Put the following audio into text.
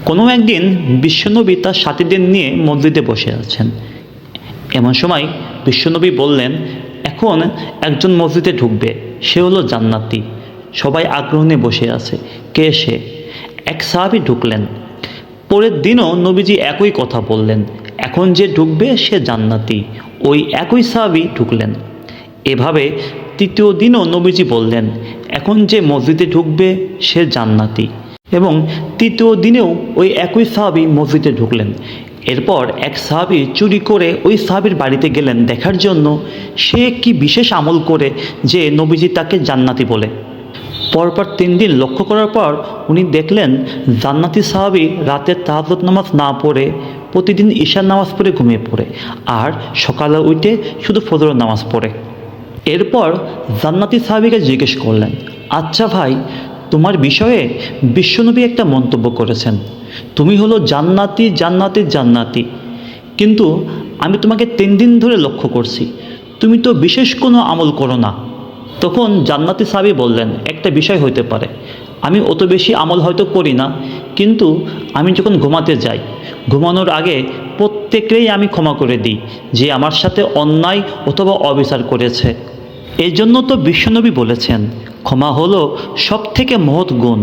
কোনো একদিন বিশ্বনবী তার সাথীদের নিয়ে মসজিদে বসে আছেন। এমন সময় বিশ্বনবী বললেন, এখন একজন মসজিদে ঢুকবে, সে হলো জান্নাতি। সবাই আগ্রহ নিয়ে বসে আছে, কে সে? এক সাহাবী ঢুকলেন। পরের দিনও নবীজি একই কথা বললেন, এখন যে ঢুকবে সে জান্নাতি। ওই একই সাহাবী ঢুকলেন। এভাবে তৃতীয় দিনও নবীজি বললেন, এখন যে মসজিদে ঢুকবে সে জান্নাতি। এবং তৃতীয় দিনেও ওই একই সাহাবী মসজিদে ঢুকলেন। এরপর এক সাহাবী চুরি করে ওই সাহাবীর বাড়িতে গেলেন দেখার জন্য সে কি বিশেষ আমল করে যে নবীজি তাকে জান্নাতি বলে। পরপর 3 দিন লক্ষ্য করার পর উনি দেখলেন জান্নাতি সাহাবী রাতের তাহাজ্জুদ নামাজ না পড়ে প্রতিদিন ঈশার নামাজ পড়ে ঘুমিয়ে পড়ে, আর সকালে উঠে শুধু ফজরের নামাজ পড়ে। এরপর জান্নাতি সাহাবীকে জিজ্ঞেস করলেন, আচ্ছা ভাই, তোমার বিষয়ে বিশ্বনবী একটা মন্তব্য করেছেন, তুমি হলো জান্নাতি জান্নাতি জান্নাতি, কিন্তু আমি তোমাকে 3 দিন ধরে লক্ষ্য করছি, তুমি তো বিশেষ কোনো আমল করো না। তখন জান্নাতি সাহাবী বললেন, একটা বিষয় হইতে পারে, আমি অত বেশি আমল হয়তো করি না, কিন্তু আমি যখন ঘুমাতে যাই, ঘুমানোর আগে প্রত্যেকেই আমি ক্ষমা করে দিই যে আমার সাথে অন্যায় অথবা অবিচার করেছে। এই জন্য তো বিশ্বনবী বলেছেন, ক্ষমা হলো সবথেকে মহৎ গুণ।